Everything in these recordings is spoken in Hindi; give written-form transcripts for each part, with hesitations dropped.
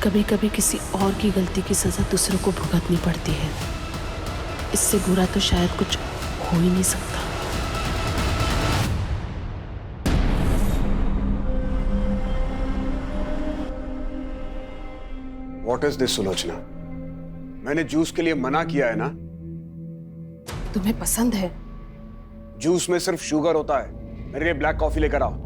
कभी कभी किसी और की गलती की सजा दूसरों को भुगतनी पड़ती है। इससे बुरा तो शायद कुछ हो ही नहीं सकता। What is this, Sulochana? मैंने जूस के लिए मना किया है ना। तुम्हें पसंद है? जूस में सिर्फ शुगर होता है। मेरे लिए ब्लैक कॉफी लेकर आओ।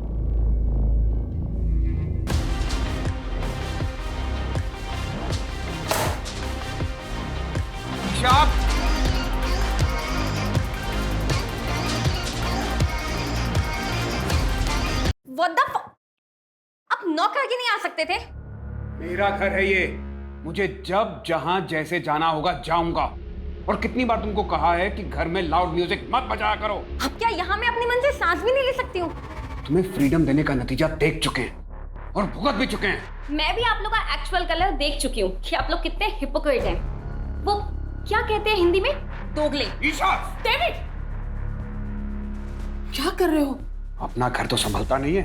What the आप नॉक करके नहीं आ सकते थे? मेरा घर है ये। मुझे जब जहां जैसे जाना होगा जाऊंगा। और कितनी बार तुमको कहा है कि घर में लाउड म्यूजिक मत बजाया करो। अब क्या यहाँ मैं अपनी मन से सांस भी नहीं ले सकती हूँ? तुम्हें फ्रीडम देने का नतीजा देख चुके हैं और भुगत भी चुके हैं। मैं भी आप लोग का एक्चुअल कलर देख चुकी हूँ कि आप लोग कितने हिपोक्रेट हैं। वो क्या कहते हैं हिंदी में? दोगले। ईशा! डेविड! क्या कर रहे हो? अपना घर तो संभलता नहीं है,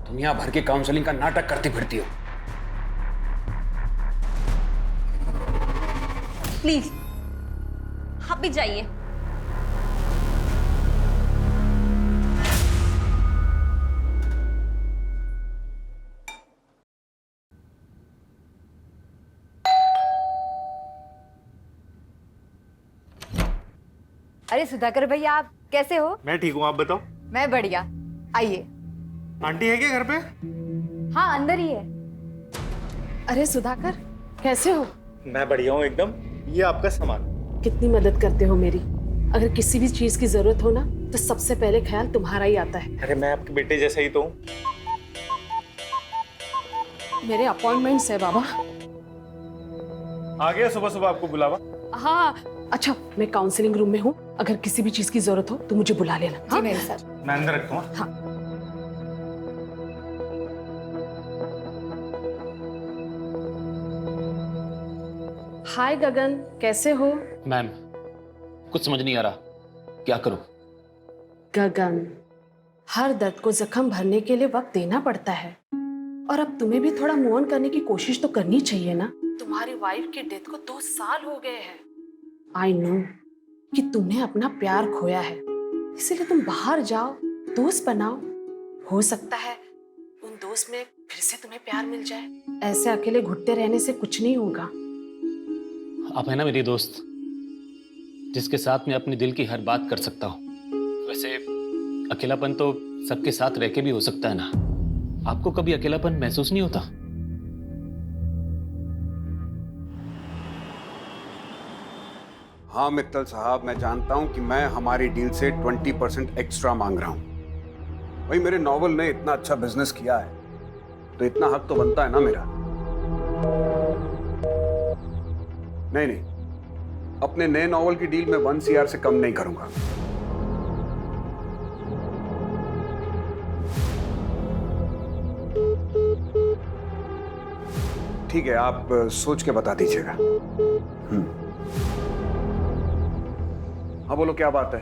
दुनिया भर के काउंसलिंग का नाटक करती फिरती हो। प्लीज आप भी जाइए। अरे सुधाकर भैया, आप कैसे हो? मैं ठीक हूँ, आप बताओ। मैं बढ़िया। आइए। आंटी है क्या घर पे? हाँ, अंदर ही है। अरे सुधाकर, कैसे हो? मैं बढ़िया हूँ एकदम। ये आपका सामान। कितनी मदद करते हो मेरी। अगर किसी भी चीज की जरूरत हो ना तो सबसे पहले ख्याल तुम्हारा ही आता है। अरे मैं आपके बेटे जैसा ही तो हूँ। मेरे अपॉइंटमेंट्स है बाबा। आ गया सुबह सुबह आपको बुलावा। हाँ, अच्छा मैं काउंसलिंग रूम में हूँ, अगर किसी भी चीज की जरूरत हो तो मुझे बुला लेना। जी मेरे साथ। मैं अंदर रखता हूँ। हाँ। हाय गगन, कैसे हो? मैम, कुछ समझ नहीं आ रहा, क्या करूं? गगन, हर दर्द को जख्म भरने के लिए वक्त देना पड़ता है, और अब तुम्हें भी थोड़ा मूव ऑन करने की कोशिश तो करनी चाहिए ना। तुम्हारी वाइफ की डेथ को 2 साल हो गए हैं। आई नो कि तुमने अपना प्यार खोया है, इसीलिए तुम बाहर जाओ, दोस्त बनाओ। हो सकता है उन दोस्त में फिर से तुम्हें प्यार मिल जाए। ऐसे अकेले घुटते रहने से कुछ नहीं होगा। आप है ना मेरी दोस्त, जिसके साथ मैं अपने दिल की हर बात कर सकता हूँ। वैसे अकेलापन तो सबके साथ रह के भी हो सकता है ना। आपको कभी अकेलापन महसूस नहीं होता? हाँ मित्तल साहब, मैं जानता हूं कि मैं हमारी डील से 20% एक्स्ट्रा मांग रहा हूं। भाई मेरे नॉवल ने इतना अच्छा बिजनेस किया है तो इतना हक तो बनता है ना मेरा। नहीं, अपने नए नॉवल की डील में 1 CR से कम नहीं करूंगा। ठीक है, आप सोच के बता दीजिएगा। हाँ बोलो, क्या बात है?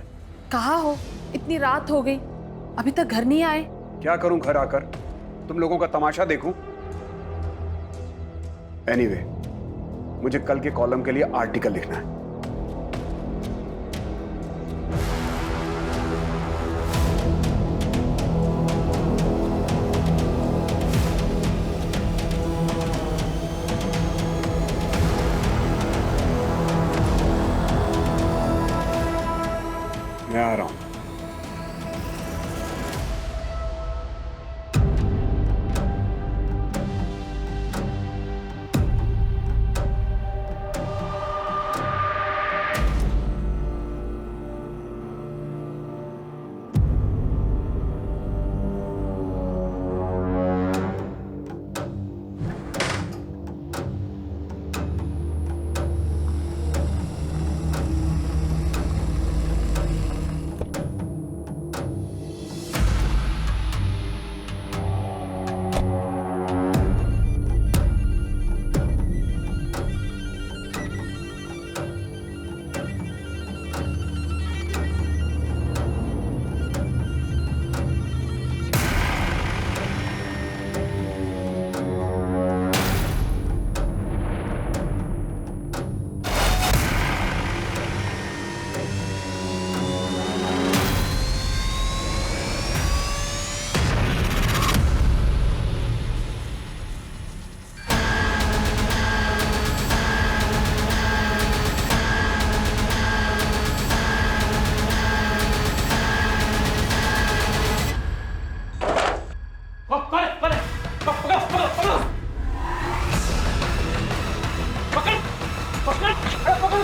कहाँ हो? इतनी रात हो गई, अभी तक घर नहीं आए। क्या करूं घर आकर? तुम लोगों का तमाशा देखूं? एनीवे, मुझे कल के कॉलम के लिए आर्टिकल लिखना है। मैं आ रहा हूं।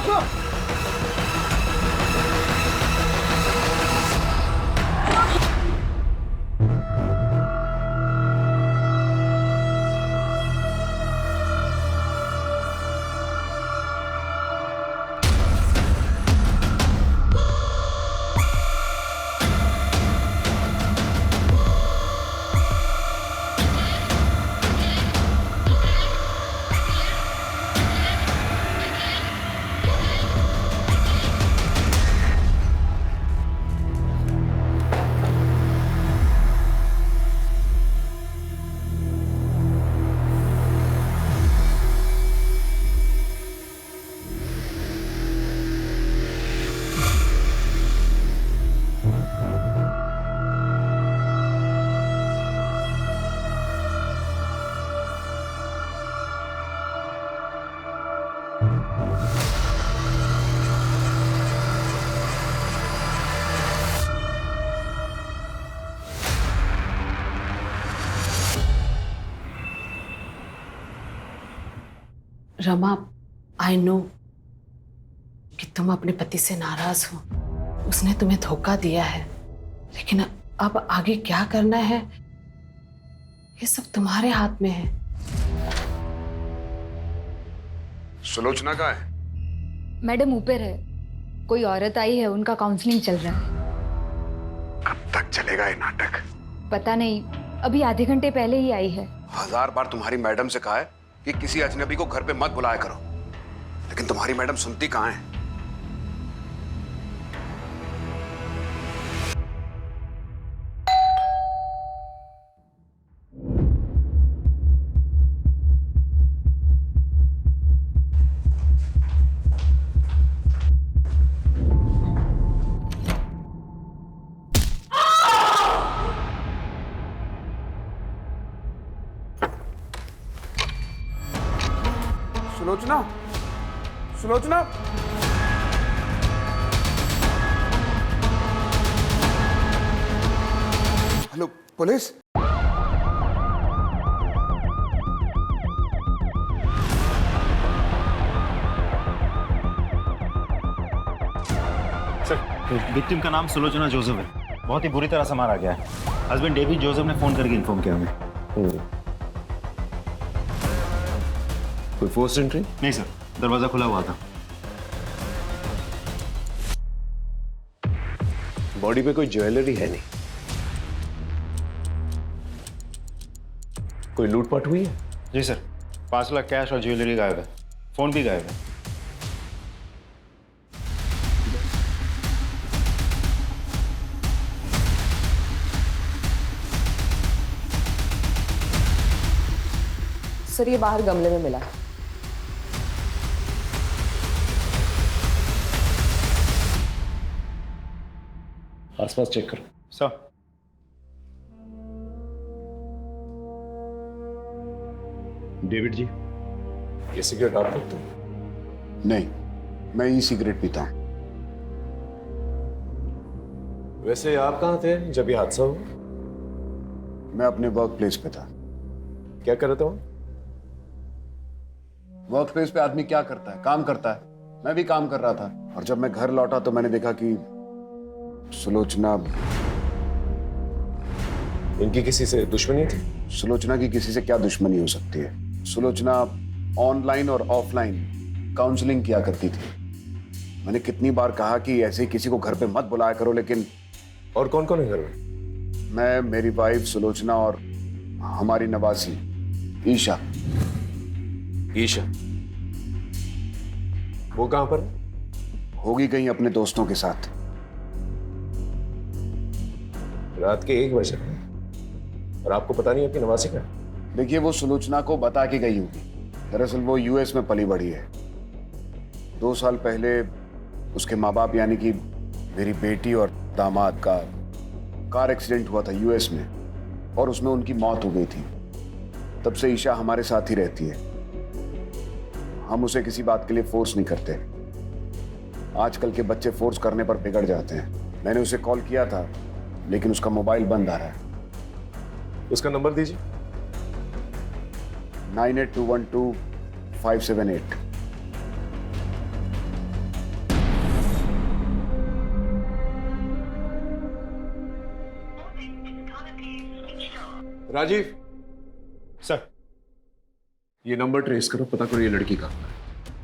सुलोचना! रमा, आई नो कि तुम अपने पति से नाराज हो, उसने तुम्हें धोखा दिया है, लेकिन अब आगे क्या करना है ये सब तुम्हारे हाथ में है। सुलोचना कहाँ है? मैडम ऊपर है, कोई औरत आई है, उनका काउंसलिंग चल रहा है। कब तक चलेगा ये नाटक? पता नहीं, अभी आधे घंटे पहले ही आई है। 1000 बार तुम्हारी मैडम से कहा है कि किसी अजनबी को घर पे मत बुलाया करो, लेकिन तुम्हारी मैडम सुनती कहाँ है? Sulochana, Sulochana! Hello, police? Sir, victim का नाम सुलोचना जोसेफ है। बहुत ही बुरी तरह से मारा गया है। हस्बैंड डेविड जोसेफ ने फोन करके इन्फॉर्म किया हमें। कोई फोर्स एंट्री? नहीं सर, दरवाजा खुला हुआ था। बॉडी पे कोई ज्वेलरी है नहीं। कोई लूटपाट हुई है? जी सर, 5 लाख कैश और ज्वेलरी गायब है। फोन भी गायब है। सर ये बाहर गमले में मिला। आसपास चेक करो। सर, डेविड जी, ये सिगरेट आप रखते हो? नहीं, मैं ई सिगरेट पीता हूं। वैसे आप कहाँ थे जब ये हादसा हुआ? मैं अपने वर्क प्लेस पे था। क्या कर रहे थे वहाँ? वर्क प्लेस पे आदमी क्या करता है? काम करता है। मैं भी काम कर रहा था, और जब मैं घर लौटा तो मैंने देखा कि सुलोचना इनकी किसी से दुश्मनी थी? सुलोचना की किसी से क्या दुश्मनी हो सकती है? सुलोचना ऑनलाइन और ऑफलाइन काउंसलिंग किया करती थी। मैंने कितनी बार कहा कि ऐसे ही किसी को घर पे मत बुलाया करो, लेकिन और कौन कौन है घर में? मैं, मेरी वाइफ सुलोचना और हमारी नवासी ईशा। ईशा? वो कहां पर? होगी कहीं अपने दोस्तों के साथ। रात के 1 बजे और आपको पता नहीं आपकी नवासी का? देखिए, वो सुलोचना को बता के गई होगी। दरअसल वो यूएस में पली बढ़ी है। 2 साल पहले उसके माँ बाप यानी कि मेरी बेटी और दामाद का कार एक्सीडेंट हुआ था यूएस में, और उसमें उनकी मौत हो गई थी। तब से ईशा हमारे साथ ही रहती है। हम उसे किसी बात के लिए फोर्स नहीं करते। आजकल के बच्चे फोर्स करने पर बिगड़ जाते हैं। मैंने उसे कॉल किया था, लेकिन उसका मोबाइल बंद आ रहा है। उसका नंबर दीजिए। 98212578। राजीव सर ये नंबर ट्रेस करो, पता करो ये लड़की कहाँ है,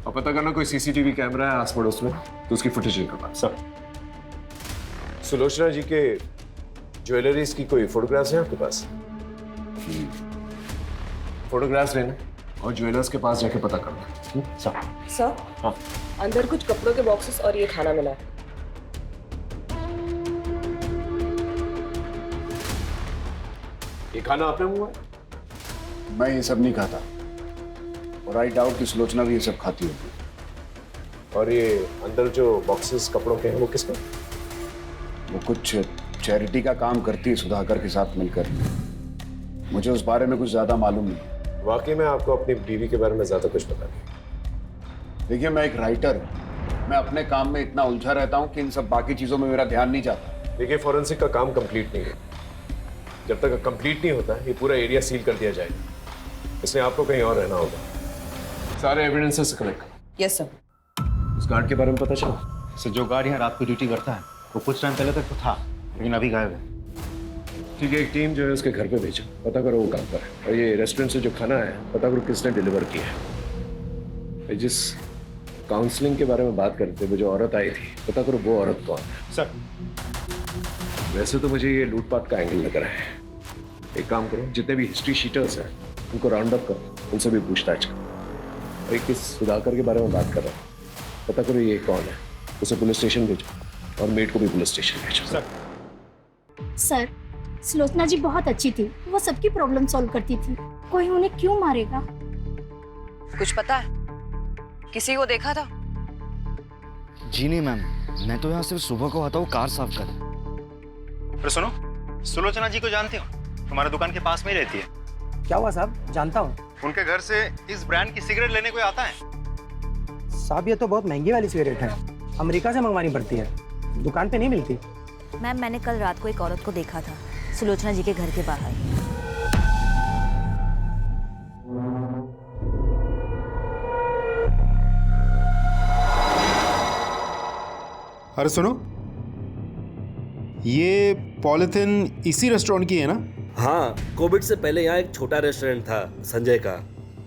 और पता करना कोई सीसीटीवी कैमरा है आस पड़ोस में तो उसकी फुटेज निकालना। सर सुलोचना जी के ज्वेलरीज की कोई फोटोग्राफ्स हैं आपके पास? फोटोग्राफ्स लेना और ज्वेलर्स के पास जाके पता करना। सर सर हाँ अंदर कुछ कपड़ों के बॉक्सेस और ये खाना मिला है। ये खाना आपने मंगवाया? मैं ये सब नहीं खाता और आई डाउट कि सुलोचना भी ये सब खाती होगी। और ये अंदर जो बॉक्सेस कपड़ों के हैं वो किसका? वो कुछ चैरिटी का काम करती है सुधाकर के साथ मिलकर। मुझे उस बारे में कुछ ज्यादा मालूम नहीं। वाकई में आपको अपनी बीवी के बारे में ज्यादा कुछ पता नहीं। देखिए, मैं एक राइटर हूँ, मैं अपने काम में इतना उलझा रहता हूँ कि इन सब बाकी चीजों में मेरा ध्यान नहीं जाता। देखिए, फॉरेंसिक का काम कंप्लीट नहीं है। जब तक कंप्लीट नहीं होता ये पूरा एरिया सील कर दिया जाएगा, इसलिए आपको कहीं और रहना होगा। सारे एविडेंसेस कलेक्ट करो। Yes sir. उस गार्ड के बारे में पता चला? सर जो गार्ड यहाँ रात को ड्यूटी करता है वो कुछ टाइम पहले तक तो था, लेकिन अभी गायब है। ठीक है, एक टीम जो है उसके घर पे भेजो, पता करो वो कहाँ पर है। और ये रेस्टोरेंट से जो खाना है पता करो किसने डिलीवर किया है। जिस काउंसलिंग के बारे में बात करते वो जो औरत आई थी, पता करो वो औरत कौन है। सर वैसे तो मुझे ये लूटपाट का एंगल लग रहा है। एक काम करो, जितने भी हिस्ट्री शीटर्स हैं उनको राउंड अप करो, उनसे भी पूछताछ करो। और एक किस सुधाकर के बारे में बात कर रहा हूँ, पता करो ये कौन है, उसे पुलिस स्टेशन भेजो और मेड को भी पुलिस स्टेशन भेजो। सर सर, सुलोचना जी बहुत अच्छी थी, वो सबकी प्रॉब्लम सॉल्व करती थी। कोई उन्हें क्यों मारेगा? कुछ पता है? किसी को देखा था? जी नहीं मैम, मैं तो यहाँ सिर्फ सुबह को आता हूँ कार साफ कर। अरे सुनो, सुलोचना जी को जानते हो? तुम्हारे दुकान के पास में ही रहती है। क्या हुआ साहब? जानता हूँ उनके घर से इस ब्रांड की सिगरेट लेने कोई आता है? साहब, ये तो बहुत महंगी वाली सिगरेट है, अमेरिका से मंगवानी पड़ती है, दुकान पे नहीं मिलती। मैम, मैंने कल रात को एक औरत को देखा था सुलोचना जी के घर के बाहर। अरे सुनो, ये पॉलिथिन इसी रेस्टोरेंट की है ना? हाँ, कोविड से पहले यहाँ एक छोटा रेस्टोरेंट था संजय का।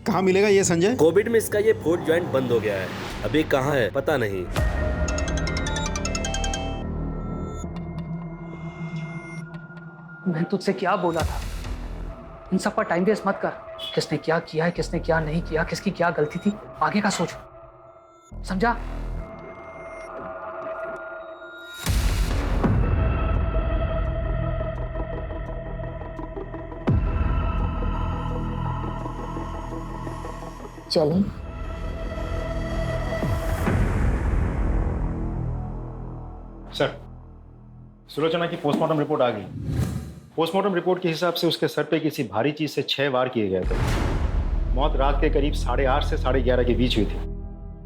कहाँ मिलेगा ये संजय? कोविड में इसका ये फूड जॉइंट बंद हो गया है, अभी कहाँ है पता नहीं। मैं तुझसे क्या बोला था, इन सब पर टाइम वेस्ट मत कर। किसने क्या किया है, किसने क्या नहीं किया, किसकी क्या गलती थी, आगे का सोच, समझा? चलें? सर सुलोचना की पोस्टमार्टम रिपोर्ट आ गई। पोस्टमार्टम रिपोर्ट के हिसाब से उसके सर पे किसी भारी चीज से 6 वार किए गए थे। मौत रात के करीब 8:30 से 11:30 के बीच हुई थी।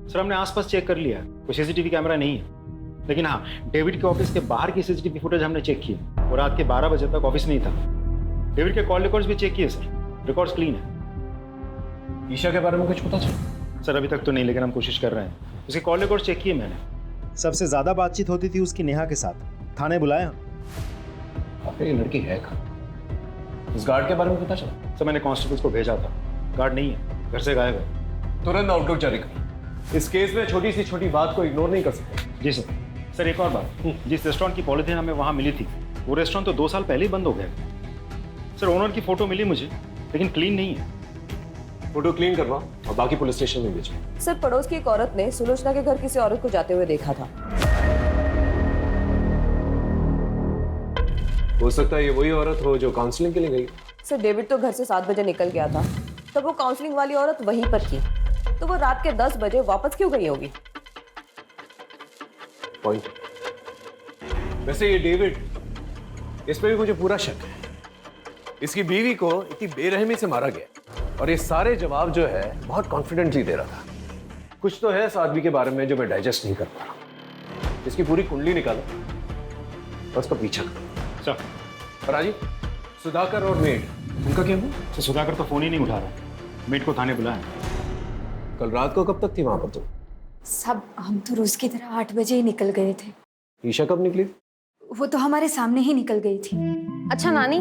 सर हमने आसपास चेक कर लिया, कोई सीसीटीवी कैमरा नहीं है, लेकिन हाँ डेविड के ऑफिस के बाहर की सीसीटीवी फुटेज हमने चेक की। वो रात के 12 बजे तक ऑफिस नहीं था। डेविड के कॉल रिकॉर्ड्स भी चेक किए सर, रिकॉर्ड्स क्लीन है। ईशा के बारे में कुछ पता चला? सर अभी तक तो नहीं, लेकिन हम कोशिश कर रहे हैं। उसके कॉल रिकॉर्ड चेक किए मैंने। सबसे ज्यादा बातचीत होती थी उसकी नेहा के साथ। थाने बुलाया? आखिर ये लड़की है कहाँ? इस गार्ड के बारे में पता चला? सर मैंने कांस्टेबल्स को भेजा था, गार्ड नहीं है, घर से गायब है। तुरंत आउटलुक जारी कर। इस केस में छोटी सी छोटी बात को इग्नोर नहीं कर सकते। जी सर। सर एक और बात, जिस रेस्टोरेंट की पॉलिथीन हमें वहाँ मिली थी, वो रेस्टोरेंट तो 2 साल पहले ही बंद हो गया। सर ओनर की फोटो मिली मुझे, लेकिन क्लीन नहीं है। फोटो क्लीन करवाओ और बाकी पुलिस स्टेशन में भेजो। सर, पड़ोस की एक औरत ने सुलोचना के घर किसी औरत को जाते हुए देखा था। हो सकता है ये वही औरत हो जो काउंसलिंग के लिए गई। सर, डेविड तो घर से 7 बजे निकल गया था, तब वो काउंसलिंग वाली औरत वहीं पर थी, तो वो रात के 10 बजे वापस क्यों गई होगी? पॉइंट। वैसे ये डेविड, इस पे भी मुझे पूरा शक है। इसकी बीवी को इतनी बेरहमी से मारा गया और ये सारे जवाब जो है बहुत कॉन्फिडेंटली दे रहा था। कुछ तो है इस आदमी के बारे में जो मैं डाइजेस्ट नहीं कर पा रहा। इसकी पूरी कुंडली निकालो और उसका पीछा करो। सर राजीव, सुधाकर और मेड, उनका क्या हुआ? सर सुधाकर तो फोन ही नहीं उठा रहा, मेड को थाने बुलाया। कल रात को कब तक थी वहां पर तुम? सब हम तो रोज की तरह 8 बजे ही निकल गए थे। ईशा कब निकली? वो तो हमारे सामने ही निकल गई थी। अच्छा नानी,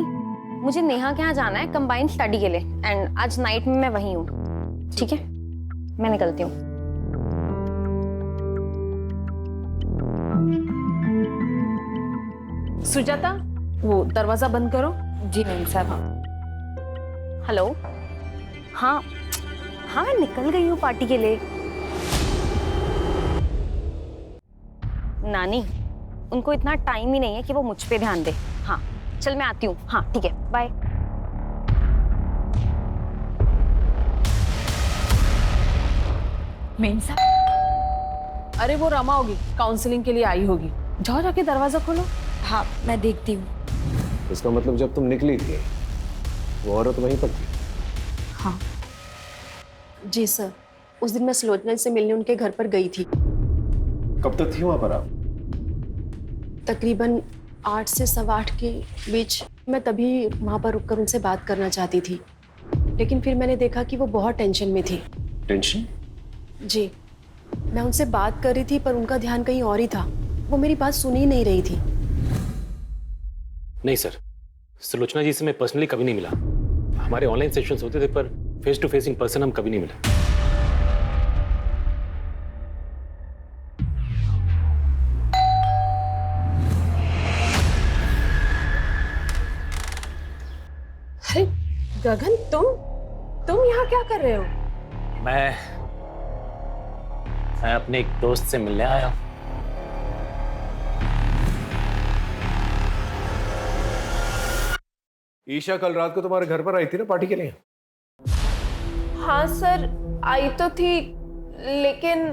मुझे नेहा के यहाँ जाना है कंबाइंड स्टडी के लिए एंड आज नाइट में मैं वहीं हूँ। ठीक है, मैं निकलती हूँ। सुजाता, वो दरवाजा बंद करो। जी मैम साहब। हेलो। हाँ हाँ, मैं निकल गई हूँ पार्टी के लिए। नानी, उनको इतना टाइम ही नहीं है कि वो मुझ पे ध्यान दे। हाँ चल, मैं आती हूँ। हाँ ठीक है, बाय। मेम साहब, अरे वो रमा होगी, काउंसलिंग के लिए आई होगी। जाओ जाके दरवाजा खोलो। हाँ मैं देखती हूँ। इसका मतलब जब तुम निकली थी वो औरत वहीं पर थी? हाँ जी सर, उस दिन मैं सुलोचना से मिलने उनके घर पर गई थी। कब तक थी वहां पर आप? तकरीबन 8 से 8:15 के बीच। मैं तभी वहां पर रुककर उनसे बात करना चाहती थी, लेकिन फिर मैंने देखा कि वो बहुत टेंशन में थी। टेंशन? जी, मैं उनसे बात कर रही थी पर उनका ध्यान कहीं और ही था। वो मेरी बात सुन ही नहीं रही थी। नहीं सर, सुलोचना जी से मैं पर्सनली कभी नहीं मिला। हमारे ऑनलाइन सेशंस होते थे पर face to face in person हम कभी नहीं मिला। अरे गगन, तुम यहाँ क्या कर रहे हो? मैं अपने एक दोस्त से मिलने आया हूं। ईशा कल रात को तुम्हारे घर पर आई थी ना पार्टी के लिए? हाँ सर, आई तो थी, लेकिन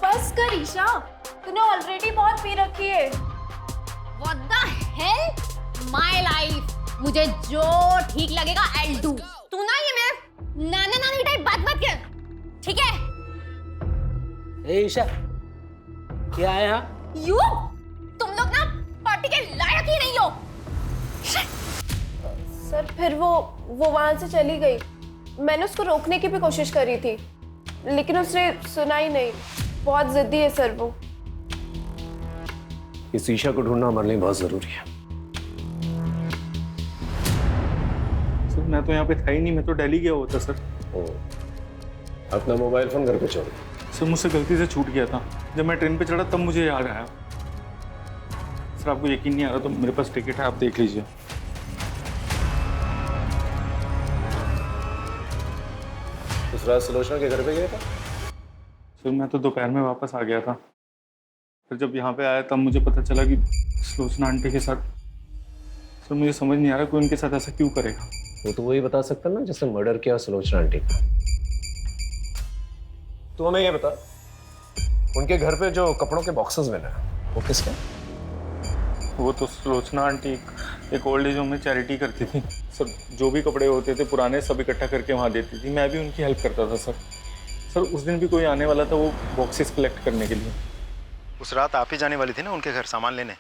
बस कर ईशा, तूने ऑलरेडी बहुत पी रखी है। What the hell? My life. मुझे जो ठीक लगेगा I'll do. तू ना ये मेरे नाना नानी टाइप बात मत कर, ठीक है? ए ईशा, क्या है यहाँ? You? तुम लोग ना पार्टी के लायक ही नहीं हो। सर फिर वो वहां से चली गई। मैंने उसको रोकने की भी कोशिश करी थी, लेकिन उसने सुना ही नहीं। बहुत जिद्दी है सर वो। इस ईशा को ढूंढना हमारे लिए बहुत जरूरी है। सर मैं तो यहाँ पे था ही नहीं, मैं तो दिल्ली गया हुआ था सर। अपना मोबाइल फोन घर पे छोड़। सर मुझसे गलती से छूट गया था, जब मैं ट्रेन पे चढ़ा तब मुझे याद आया। सर आपको यकीन नहीं आ रहा तो मेरे पास टिकट है, आप देख लीजिए। उस रात सुलोचना के घर पे गया था? सर मैं तो दोपहर में वापस आ गया था। फिर जब यहाँ पे आया तब मुझे पता चला कि सुलोचना आंटी के साथ। सर मुझे समझ नहीं आ रहा कोई उनके साथ ऐसा क्यों करेगा। वो तो वही बता सकता ना जिसने मर्डर किया सुलोचना आंटी का। तू हमें ये बता, उनके घर पे जो कपड़ों के बॉक्सेस मिले वो किसके? वो तो सुलोचना आंटी एक ओल्ड एज होम में चैरिटी करती थी सर। जो भी कपड़े होते थे पुराने सब इकट्ठा करके वहाँ देती थी। मैं भी उनकी हेल्प करता था सर। सर उस दिन भी कोई आने वाला था वो बॉक्सेस कलेक्ट करने के लिए। उस रात आप ही जाने वाली थी ना उनके घर सामान लेने?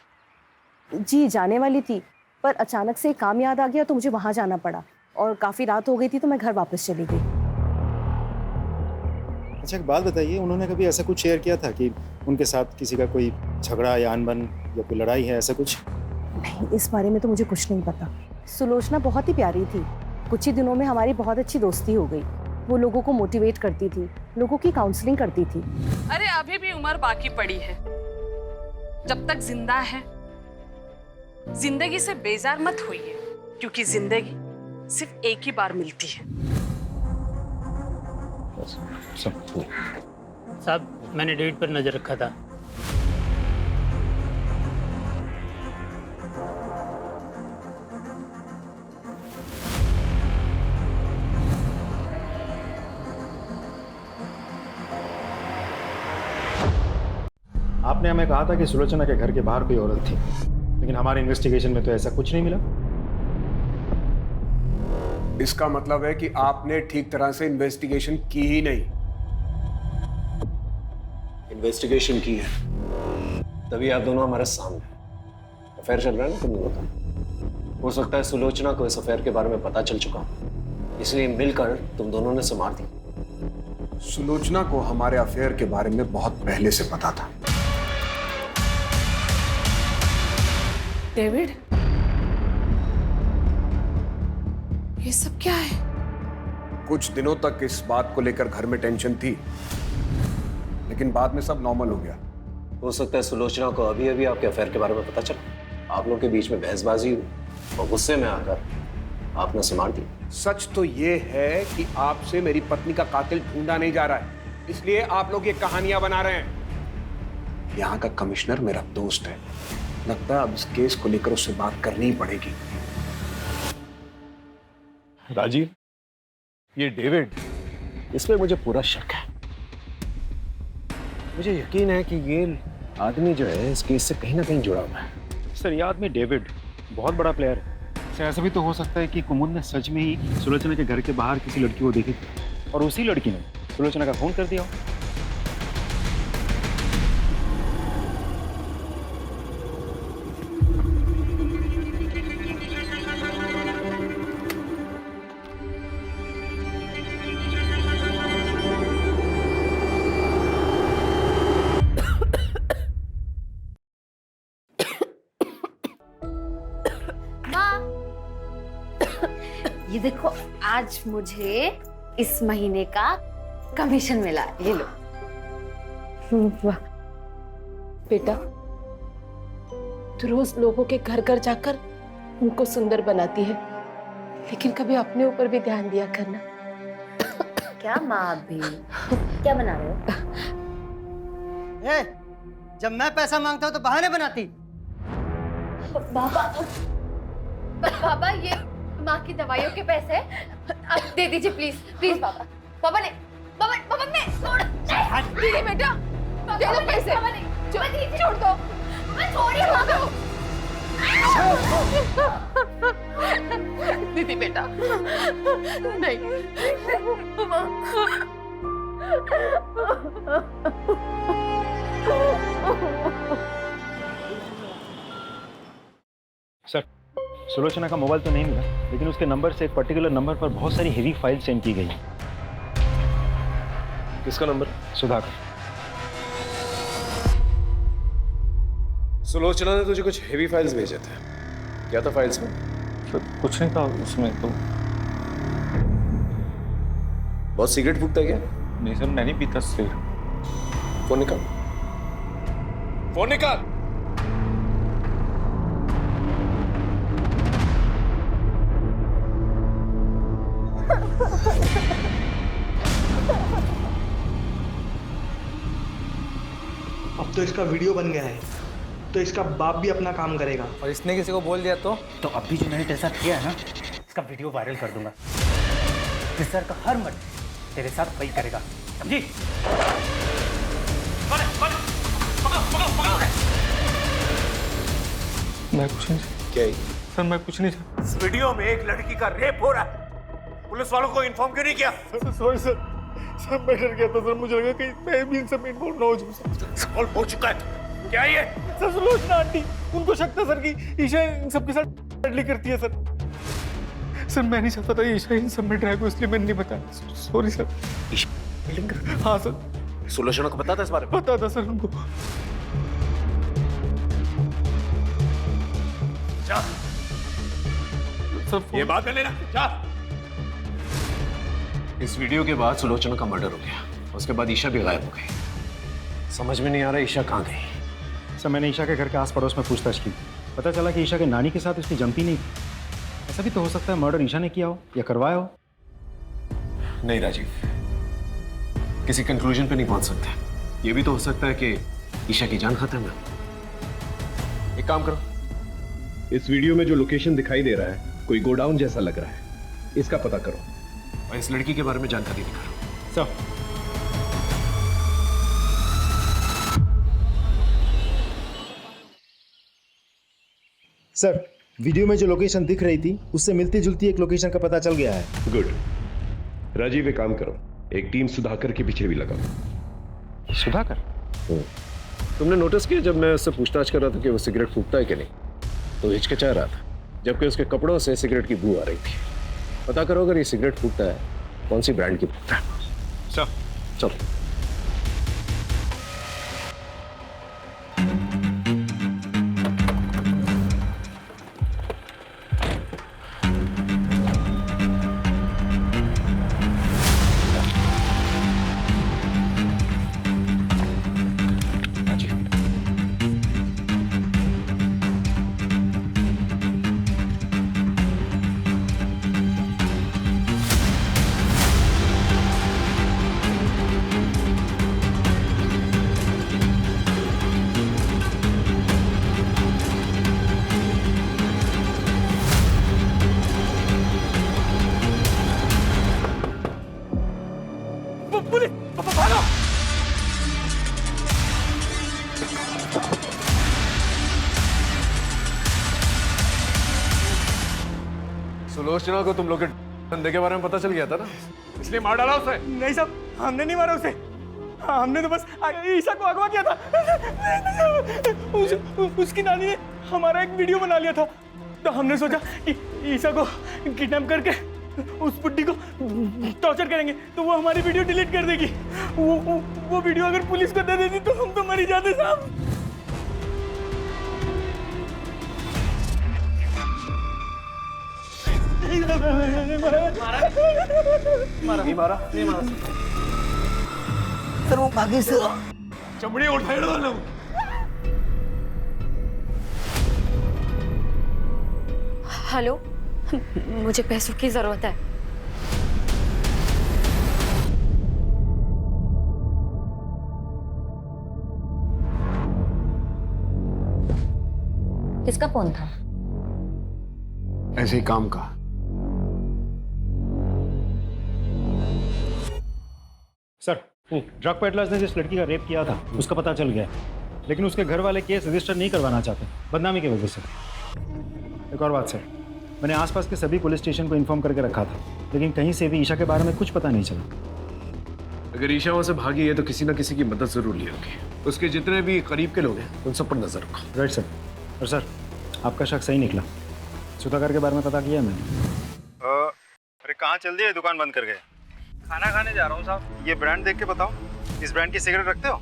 जी जाने वाली थी, पर अचानक से काम याद आ गया तो मुझे वहां जाना पड़ा, और काफी रात हो गई थी तो मैं घर वापस चली गई। अच्छा एक बात बताइए, उन्होंने कभी ऐसा कुछ शेयर किया था कि उनके साथ किसी का कोई झगड़ा या अनबन या कोई लड़ाई है, ऐसा कुछ? नहीं, इस बारे में तो मुझे कुछ नहीं पता। सुलोचना बहुत ही प्यारी थी। कुछ ही दिनों में हमारी बहुत अच्छी दोस्ती हो गई। वो लोगों को मोटिवेट करती थी, लोगों की काउंसलिंग करती थी। अरे अभी भी उम्र बाकी पड़ी है, जब तक जिंदा है जिंदगी से बेजार मत होइए, क्योंकि जिंदगी सिर्फ एक ही बार मिलती है। साहब मैंने डेट पर नजर रखा था। आपने हमें कहा था कि सुलोचना के घर के बाहर कोई औरत थी, लेकिन हमारे इन्वेस्टिगेशन में तो ऐसा कुछ नहीं मिला। इसका मतलब है कि आपने ठीक तरह से इन्वेस्टिगेशन की ही नहीं। इन्वेस्टिगेशन की है तभी आप दोनों हमारे सामने। अफेयर चल रहा है ना तुम दोनों का। हो सकता है सुलोचना को इस अफेयर के बारे में पता चल चुका, इसलिए मिलकर तुम दोनों ने संभाल दी। सुलोचना को हमारे अफेयर के बारे में बहुत पहले से पता था। डेविड, ये सब क्या है? कुछ दिनों तक इस बात को लेकर घर में टेंशन थी, लेकिन बाद में सब नॉर्मल हो गया। हो सकता है सुलोचना को अभी अभी आपके अफेयर के बारे में पता चला, आप लोग के बीच में बहसबाजी हुई और गुस्से में आकर आपने उसे मार दिया। सच तो ये है कि आपसे मेरी पत्नी का कातिल ढूंढा नहीं जा रहा है, इसलिए आप लोग ये कहानियां बना रहे हैं। यहाँ का कमिश्नर मेरा दोस्त है, लगता है अब इस केस को लेकर उससे बात करनी ही पड़ेगी। राजीव, ये डेविड, इसमें मुझे पूरा शक है। मुझे यकीन है कि ये आदमी जो है इस केस से कहीं ना कहीं जुड़ा हुआ है। सर ये आदमी डेविड बहुत बड़ा प्लेयर है। सर ऐसा भी तो हो सकता है कि कुमुद ने सच में ही सुलोचना के घर के बाहर किसी लड़की को देखी थी और उसी लड़की ने सुलोचना का फोन कर दिया हो। ये देखो, आज मुझे इस महीने का कमीशन मिला, ये लो। वाह बेटा, तू रोज लोगों के घर घर जाकर उनको सुंदर बनाती है, लेकिन कभी अपने ऊपर भी ध्यान दिया करना। क्या माँ अभी क्या बना रहे हो? जब मैं पैसा मांगता हूँ तो बहाने बनाती। बाबा ये माँ की दवाइयों के पैसे अब दे दीजिए प्लीज प्लीज बाबा। बाबा ने छोड़ दीदी बेटा, दे दो पैसे। छोड़ दो, छोड़ दो दीदी बेटा, नहीं। सर सुलोचना का मोबाइल तो नहीं मिला, लेकिन उसके नंबर से एक पर्टिकुलर नंबर पर बहुत सारी हेवी फाइल सेंड की गई है। किसका नंबर? सुधाकर। सुलोचना ने तुझे कुछ हेवी फाइल्स भेजे थे, क्या था फाइल्स में? सर कुछ नहीं था उसमें तो। बहुत सिगरेट फूकता है क्या? नहीं सर, मैं नहीं पीता सिर। फोन निकाल, फोन निकाल। अब तो इसका वीडियो बन गया है, तो इसका बाप भी अपना काम करेगा। और इसने किसी को बोल दिया तो अब भी जो मैंने तेरे साथ किया है ना, इसका वीडियो वायरल कर दूंगा। सर का हर मर्द तेरे साथ वही करेगा, समझी? मैं कुछ नहीं। क्या है? सर मैं कुछ नहीं। इस वीडियो में एक लड़की का रेप हो रहा है, पुलिस वालों को इन्फॉर्म क्यों नहीं किया? सॉरी सर, सब मैं डर गया था सर, मुझे लगा कहीं मैं भी इन सब में इन्वॉल्व ना हो जाऊं। सॉल्व हो चुका है, क्या ये? सर सुलोचना आंटी, उनको शक था सर कि ईशा इन सबके साथ बैडली करती है सर। सर मैं नहीं चाहता था ईशा इन सब में ड्रैग हो, इसलिए मैंने नहीं बताया। Sorry sir. हाँ सर। सुलोचना को पता था इस बारे में? पता था सर उनको। जा सर ये बात कर लेना, जा। इस वीडियो के बाद सुलोचना का मर्डर हो गया, उसके बाद ईशा भी गायब हो गई। समझ में नहीं आ रहा ईशा कहाँ गई। सर मैंने ईशा के घर के आस पड़ोस में पूछताछ की, पता चला कि ईशा के नानी के साथ उसकी जमती नहीं थी। ऐसा भी तो हो सकता है मर्डर ईशा ने किया हो या करवाया हो। नहीं राजीव, किसी कंक्लूजन पे नहीं पहुंच सकते। ये भी तो हो सकता है कि ईशा की जान खत्म है। एक काम करो, इस वीडियो में जो लोकेशन दिखाई दे रहा है कोई गोडाउन जैसा लग रहा है, इसका पता करो और इस लड़की के बारे में जानकारी निकालो। सर सर वीडियो में जो लोकेशन दिख रही थी उससे मिलती जुलती एक लोकेशन का पता चल गया है। गुड। राजीव एक काम करो, एक टीम सुधाकर के पीछे भी लगाओ। सुधाकर? तुमने नोटिस किया जब मैं उससे पूछताछ कर रहा था कि वो सिगरेट फूकता है कि नहीं, तो हिचकिचा रहा था, जबकि उसके कपड़ों से सिगरेट की बू आ रही थी। पता करो अगर ये सिगरेट फूकता है कौन सी ब्रांड की फूकता है। चलो। सुलोचना को तुम लोग के धंधे के बारे में पता चल गया था ना, इसलिए मार डाला उसे। नहीं साहब, हमने नहीं मारा उसे। हमने तो बस ईशा को अगवा किया था। उसकी नानी ने हमारा एक वीडियो बना लिया था, तो हमने सोचा कि ईशा को किडनैप करके उस बुड्ढी को टॉर्चर करेंगे तो वो हमारी वीडियो डिलीट कर देगी। वो वीडियो अगर पुलिस को दे देती तो हम तो मर ही जाते साहब। मारा सर वो भागी से चमड़ी उठाए वाला। हेलो, मुझे पैसों की जरूरत है। किसका फोन था? ऐसे ही काम का। सर, ड्रग पेडलर्स ने जिस लड़की का रेप किया था उसका पता चल गया, लेकिन उसके घर वाले केस रजिस्टर नहीं करवाना चाहते बदनामी की वजह से। एक और बात सर, मैंने आसपास के सभी पुलिस स्टेशन को इन्फॉर्म करके रखा था, लेकिन कहीं से भी ईशा के बारे में कुछ पता नहीं चला। अगर ईशा वहां से भागी है तो किसी ना किसी की मदद जरूर ली होगी। उसके जितने भी करीब के लोग हैं उन सब पर नजर रखो। Right sir. और सर, आपका शक सही निकला। सुधाकर के बारे में पता किया मैंने। अरे कहाँ चल दिए, दुकान बंद कर गए? खाना खाने जा रहा हूँ साहब। ये ब्रांड देख के बताओ, इस ब्रांड की सिगरेट रखते हो?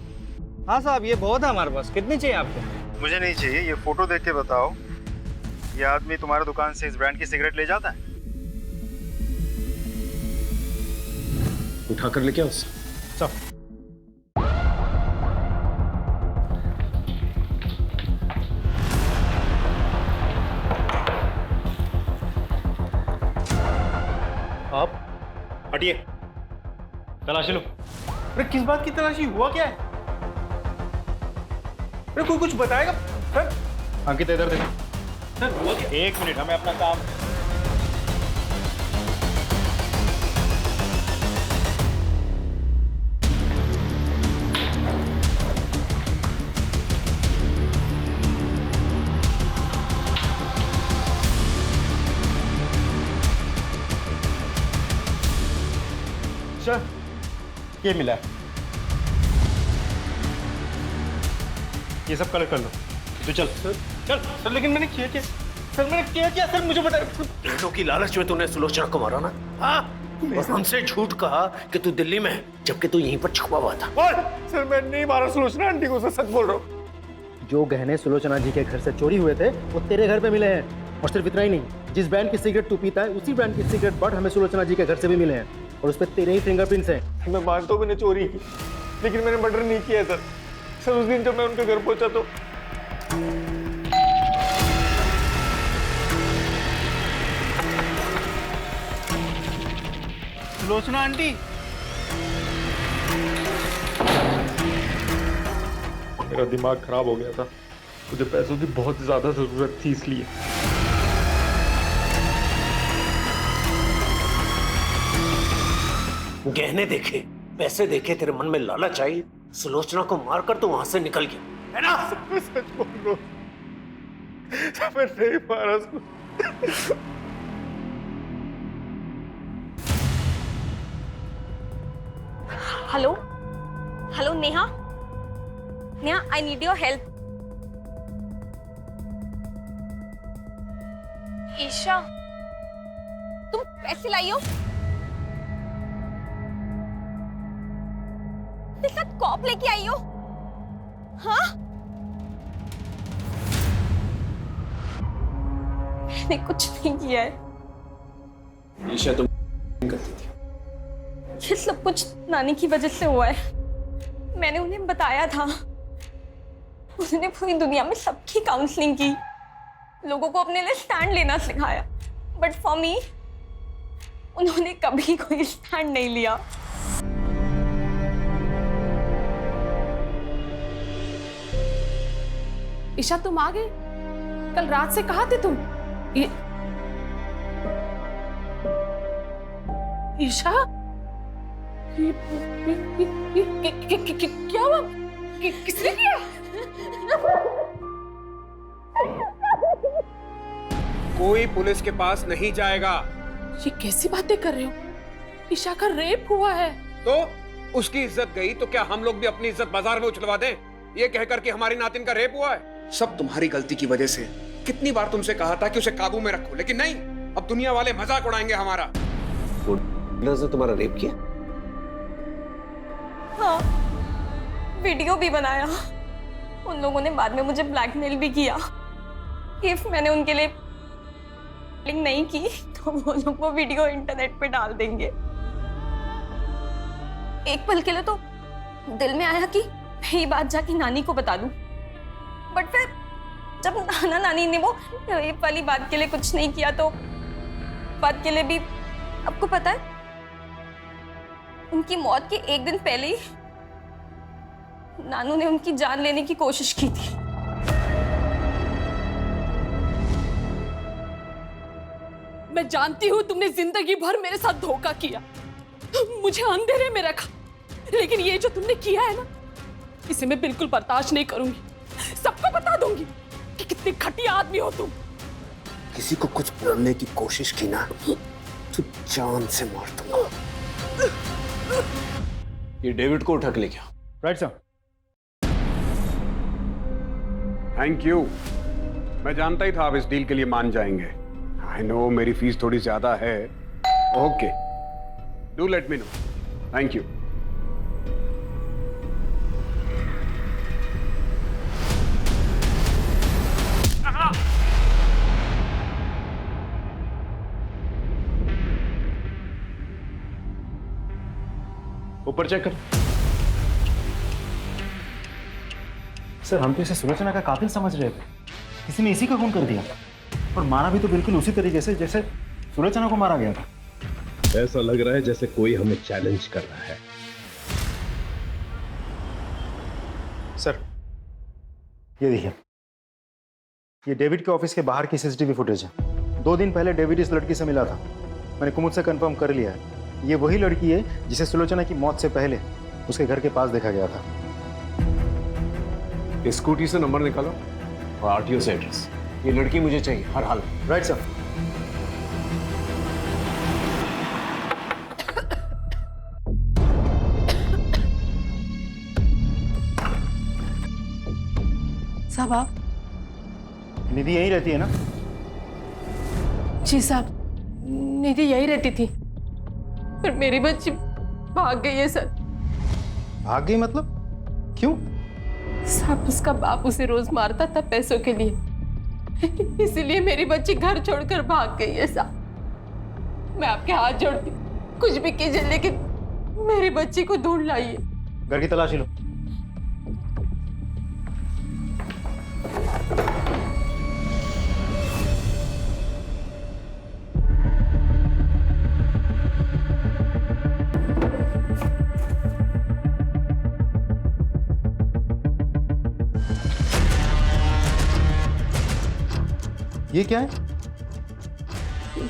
हाँ साहब, ये बहुत है हमारे पास। कितनी चाहिए आपको? मुझे नहीं चाहिए, ये फोटो देख के बताओ, ये आदमी तुम्हारे दुकान से इस ब्रांड की सिगरेट ले जाता है? उठा कर लेके आओ सब। आप हटिए, तलाशी लो। अरे किस बात की तलाशी? हुआ क्या है? अरे कोई कुछ बताएगा सर? अंकित इधर देखो। सर हुआ क्या? एक मिनट, हमें अपना काम। सर, ये मिला है, ये सब कलेक्ट कर लो। तो चल चल सर। लेकिन मैंने किया क्या सर? मैंने किया क्या सर? मुझे बता। पैसों की लालच में तूने सुलोचना को मारा ना? हाँ, और हमसे झूठ कहा कि तू दिल्ली में है, जबकि तू यहीं पर छुपा हुआ था। सर मैं नहीं मारा सुलोचना आंटी को, सच बोल रहा हूँ। जो गहने सुलोचना जी के घर से चोरी हुए थे वो तेरे घर पे मिले हैं। और सिर्फ इतना ही नहीं, जिस ब्रांड की सिगरेट तू पीता है उसी ब्रांड की सिगरेट बट हमें सुलोचना जी के घर से भी मिले हैं, और उस पर तेरे ही फिंगरप्रिंट्स हैं। मैं मानता हूँ मैंने चोरी की, लेकिन मैंने मर्डर नहीं किया सर। सर उस दिन जब मैं उनके घर पहुंचा तो सुलोचना आंटी, मेरा दिमाग खराब हो गया था, मुझे पैसों की बहुत ज्यादा जरूरत थी, इसलिए। गहने देखे, पैसे देखे, तेरे मन में लालच आई, सुलोचना को मारकर तू वहां से निकल गया, है ना? सच बोल रहा हूँ, मैं नहीं मारा उसको। Hello hello Neha, Neha I need your help. Isha, तुम पैसे लाई हो? मेरे साथ कॉप लेके आई हो? हाँ, मैंने कुछ नहीं किया है। ईशा तुम करती थी। ये सब कुछ नानी की वजह से हुआ है। मैंने उन्हें बताया था, उन्होंने पूरी दुनिया में सबकी काउंसलिंग की, लोगों को अपने लिए स्टैंड लेना सिखाया, बट फॉर मी उन्होंने कभी कोई स्टैंड नहीं लिया। ईशा तुम आ गए? कल रात से कहाँ थे तुम? ईशा, क्या हुआ? किसने किया? कोई पुलिस के पास नहीं जाएगा। ये कैसी बातें कर रहे हो? ईशा का रेप हुआ है। तो उसकी इज्जत गई तो क्या हम लोग भी अपनी इज्जत बाजार में उछलवा दें, ये कहकर कि हमारी नातिन का रेप हुआ है? सब तुम्हारी गलती की वजह से। कितनी बार तुमसे कहा था कि उसे काबू में रखो, लेकिन नहीं, अब दुनिया वाले मजाक उड़ाएंगे हमारा। ने तुम्हारा रेप किया? हाँ, वीडियो भी बनाया। उन लोगों ने बाद में मुझे ब्लैकमेल भी किया। इफ मैंने उनके लिए लिंक नहीं की तो वो लोग वो वीडियो इंटरनेट पे डाल देंगे। एक पल के लिए तो दिल में आया कि मैं ये बात जाके नानी को बता दूं, बट फिर जब नाना नानी ने वो रेप वाली बात के लिए कुछ नहीं किया तो बात के लिए भी, आपको पता है उनकी मौत के एक दिन पहले ही नानू ने उनकी जान लेने की कोशिश की थी। मैं जानती हूँ तुमने जिंदगी भर मेरे साथ धोखा किया, मुझे अंधेरे में रखा, लेकिन ये जो तुमने किया है ना, इसे मैं बिल्कुल बर्दाश्त नहीं करूंगी। सबको बता दूंगी कि कितने घटिया आदमी हो तुम। किसी को कुछ बोलने की कोशिश की ना तो जान से मार दूंगा। ये डेविड को उठा के लेके आओ। Right sir. Thank you. मैं जानता ही था आप इस डील के लिए मान जाएंगे। आई नो मेरी फीस थोड़ी ज्यादा है। Okay, do let me know. Thank you. ऊपर चेक कर। सर, हम तो इसे सुलोचना का कातिल समझ रहे थे। किसी ने इसी का खून कर दिया और मारा भी तो बिल्कुल उसी तरीके से जैसे सुलोचना को मारा गया था। ऐसा लग रहा है जैसे कोई हमें चैलेंज कर रहा है। सर, ये देखिए, ये डेविड के ऑफिस के बाहर की सीसीटीवी फुटेज है। 2 दिन पहले डेविड इस लड़की से मिला था। मैंने कुमुद से कंफर्म कर लिया है, ये वही लड़की है जिसे सुलोचना की मौत से पहले उसके घर के पास देखा गया था। स्कूटी से नंबर निकालो और आरटीओ से एड्रेस। ये लड़की मुझे चाहिए हर हाल में। Right sir. साहब, आप? निधि यहीं रहती है ना? जी साहब, निधि यहीं रहती थी, पर मेरी बच्ची भाग गई है सर। भाग गई मतलब? क्यों? साहब, उसका बाप उसे रोज मारता था पैसों के लिए, इसीलिए मेरी बच्ची घर छोड़कर भाग गई है साहब। मैं आपके हाथ जोड़ती, कुछ भी कीजिए, लेकिन मेरी बच्ची को ढूंढ लाइए। घर की तलाशी लो। ये क्या है?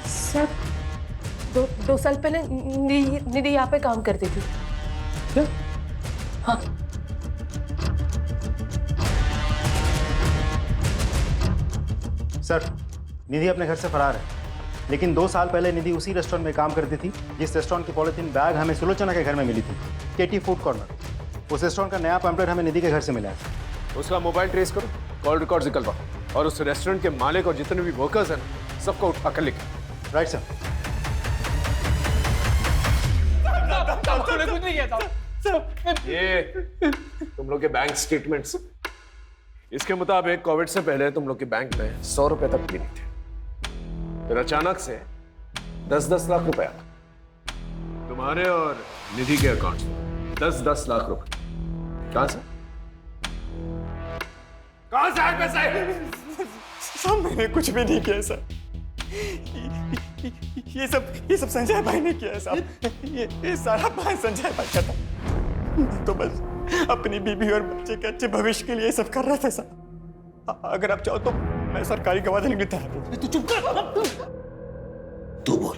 सर, दो साल पहले निधि यहाँ पे काम करती थी। क्या? हाँ। सर, निधि अपने घर से फरार है, लेकिन 2 साल पहले निधि उसी रेस्टोरेंट में काम करती थी जिस रेस्टोरेंट की पॉलिथीन बैग हमें सुलोचना के घर में मिली थी, केटी फूड कॉर्नर। उस रेस्टोरेंट का नया पैम्पलेट हमें निधि के घर से मिला है। उसका मोबाइल ट्रेस करो, कॉल रिकॉर्ड निकलवाओ और उस रेस्टोरेंट के मालिक और जितने भी वर्कर्स हैं सबको उठा कर लिखो। Right sir. कुछ नहीं किया था। ये तुम लोग के बैंक स्टेटमेंट्स, इसके मुताबिक कोविड से पहले तुम लोग के बैंक में 100 रुपए तक भी नहीं थे। फिर अचानक से 10-10 लाख रुपए तुम्हारे और निधि के अकाउंट में 10-10 लाख रुपए कहां से? कहां से आए पैसे? सब मैंने कुछ भी नहीं किया सर। ये सब संजय भाई ने किया है साहब। ये सारा प्लान संजय भाई का था। मैं तो बस अपनी बीबी और बच्चे के अच्छे भविष्य के लिए सब कर रहा था साहब। अगर आप चाहो तो मैं सरकारी गवाह देने के लिए तैयार हूं। तू चुप कर। तू बोल।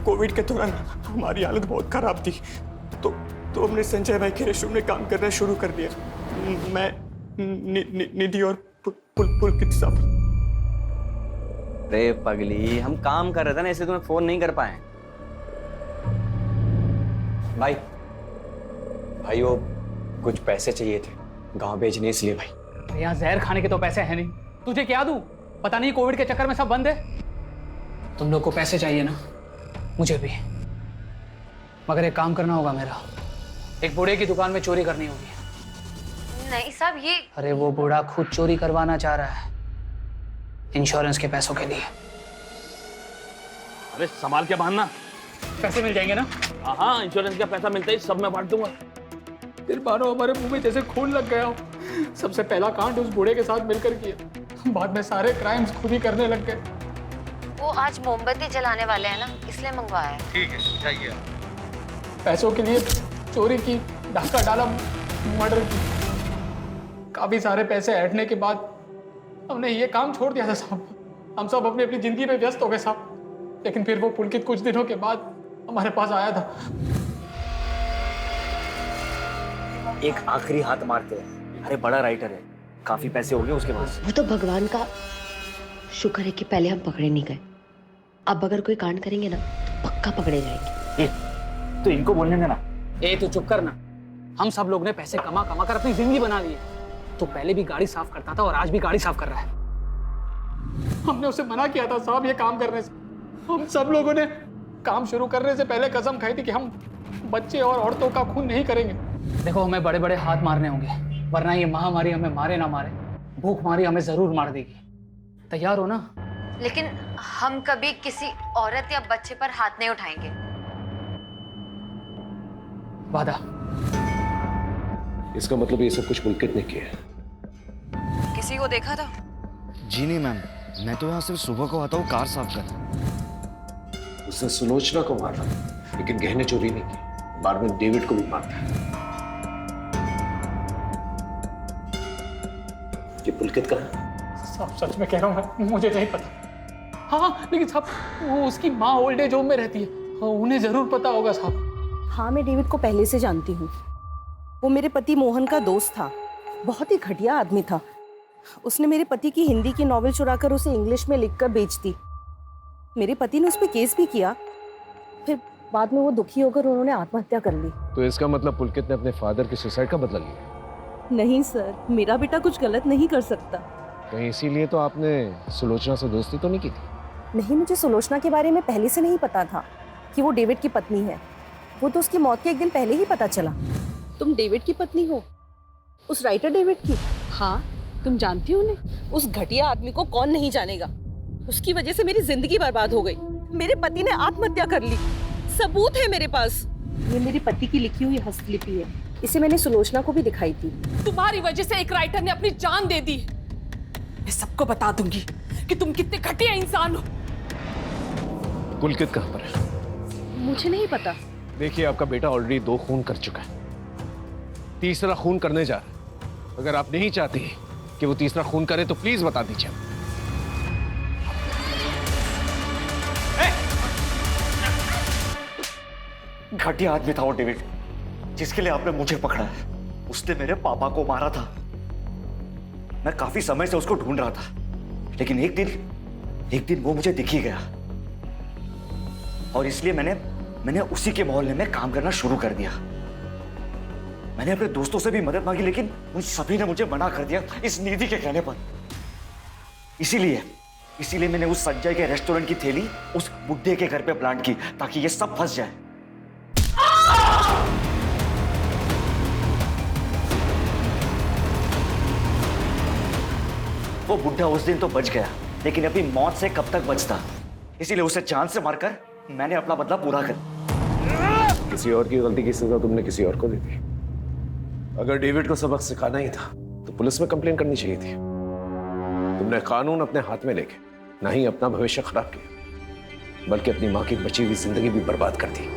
कोविड के दौरान हमारी हालत बहुत खराब थी, तो हमने संजय भाई के रेस्टोरेंट में काम करना शुरू कर दिया। मैं निधि और पुलकित साहब। अरे पगली, हम काम कर रहे थे ना, इसलिए तुम्हें फोन नहीं कर पाए। भाई वो कुछ पैसे चाहिए थे गांव भेजने, इसलिए भाई। यहाँ जहर खाने के तो पैसे हैं नहीं, तुझे क्या दूं? पता नहीं कोविड के चक्कर में सब बंद है। तुम लोग को पैसे चाहिए ना, मुझे भी, मगर एक काम करना होगा मेरा। एक बूढ़े की दुकान में चोरी करनी होगी। नहीं साहब, ये अरे वो बूढ़ा खुद चोरी करवाना चाह रहा है इंश्योरेंस के पैसों के लिए। अरे संभाल के बांधना। पैसे मिल जाएंगे ना? हाँ, इंश्योरेंस का पैसा मिलता ही सब मैं बांट दूंगा। फिर मानो हमारे मुंह में जैसे खून लग गया हो। सबसे पहला कांड उस बूढ़े के साथ मिलकर किया, बाद में सारे क्राइम्स खुद ही करने लग गए। वो आज मोमबत्ती जलाने वाले हैं ना, इसलिए मंगवाया है। ठीक है, चाहिए। पैसों के लिए चोरी की, डाका डाला, मर्डर की। काफी सारे पैसे ऐंठने के बाद हमने ये काम छोड़ दिया था साहब। हम सब अपनी अपनी जिंदगी में व्यस्त हो गए साहब। लेकिन फिर वो पुलकित कुछ दिनों के बाद हमारे पास आया था। एक आखिरी हाथ मारते हैं। अरे बड़ा राइटर है, काफी पैसे हो गए उसके पास। वो तो भगवान का शुक्र है कि पहले हम पकड़े नहीं गए। अब अगर कोई कांड करेंगे ना तो पक्का पकड़े जाएंगे। तो इनको बोलने देना। ए तू चुप करना। हम सब लोग ने पैसे कमा कमा कर अपनी जिंदगी बना ली है। तो पहले भी गाड़ी साफ करता था और आज भी गाड़ी साफ कर रहा है। हमने उसे मना किया था साहब ये काम करने से। हम सब लोगों ने काम शुरू करने से पहले कसम खाई थी कि हम बच्चे और औरतों का खून नहीं करेंगे। देखो, हमें बड़े बड़े हाथ मारने होंगे, वरना ये महामारी हमें मारे ना मारे, भूखमारी हमें जरूर मार देगी। तैयार हो ना? लेकिन हम कभी किसी औरत या बच्चे पर हाथ नहीं उठाएंगे। वादा। इसका मतलब ये सब कुछ पुलकित ने किया है। किसी को देखा था? जी नहीं मैम, मैं तो यहाँ सिर्फ सुबह को आता हूँ कार साफ कर। उसने सुलोचना को मारा, लेकिन गहने चोरी नहीं की। बाद में डेविड को भी मारता है। ये पुलकित का है? साहब सच में कह रहा हूँ, मुझे नहीं पता। हाँ, लेकिन साहब वो उसकी माँ ओल्ड एज होम में रहती है, उन्हें जरूर पता होगा साहब। हाँ, मैं डेविड को पहले से जानती हूँ। वो मेरे पति मोहन का दोस्त था, बहुत ही घटिया आदमी था। उसने मेरे पति की हिंदी की नॉवेल चुराकर उसे इंग्लिश में लिखकर बेच दी। मेरे पति ने उस पर केस भी किया, फिर बाद में वो दुखी होकर उन्होंने आत्महत्या कर ली। तो इसका मतलब पुलकित ने अपने फादर की सुसाइड का बदला लिया? नहीं सर, मेरा बेटा कुछ गलत नहीं कर सकता। कहीं इसीलिए तो आपने सुलोचना से दोस्ती तो नहीं की थी? नहीं, मुझे सुलोचना के बारे में पहले से नहीं पता था कि वो डेविड की पत्नी है। वो तो उसकी मौत के एक दिन पहले ही पता चला। तुम डेविड की पत्नी हो? उस राइटर डेविड की? हाँ, तुम जानती हो उन्हें? उस घटिया आदमी को कौन नहीं जानेगा। उसकी वजह से मेरी जिंदगी बर्बाद हो गई। मेरे पति ने आत्महत्या कर ली, सबूत है मेरे पास। ये मेरे पति की लिखी हुई हस्तलिपि है, इसे मैंने सुलोचना को भी दिखाई थी। तुम्हारी वजह से एक राइटर ने अपनी जान दे दी। मैं सबको बता दूंगी कि तुम कितने घटिया इंसान हो। पुलकित कहाँ पर है? मुझे नहीं पता। देखिए, आपका बेटा ऑलरेडी 2 खून कर चुका है, तीसरा खून करने जा रहा है। अगर आप नहीं चाहती कि वो तीसरा खून करे तो प्लीज बता दीजिए। घटिया आदमी था वो डेविड, जिसके लिए आपने मुझे पकड़ा है। उसने मेरे पापा को मारा था। मैं काफी समय से उसको ढूंढ रहा था, लेकिन एक दिन वो मुझे दिख ही गया और इसलिए मैंने उसी के मोहल्ले में काम करना शुरू कर दिया। मैंने अपने दोस्तों से भी मदद मांगी, लेकिन उन सभी ने मुझे मना कर दिया इस निधि के कहने पर। इसीलिए मैंने उस संजय के रेस्टोरेंट की थैली उस बुड्ढे के घर पे प्लांट की, ताकि ये सब फंस जाए। वो बुड्ढा उस दिन तो बच गया, लेकिन अपनी मौत से कब तक बचता। इसीलिए उसे जान से मारकर मैंने अपना बदला पूरा कर। किसी और की गलती की सजा तुमने किसी और को दे दी। अगर डेविड को सबक सिखाना ही था तो पुलिस में कंप्लेन करनी चाहिए थी। तुमने कानून अपने हाथ में लेके ना ही अपना भविष्य खराब किया, बल्कि अपनी मां की बची हुई जिंदगी भी बर्बाद कर दी।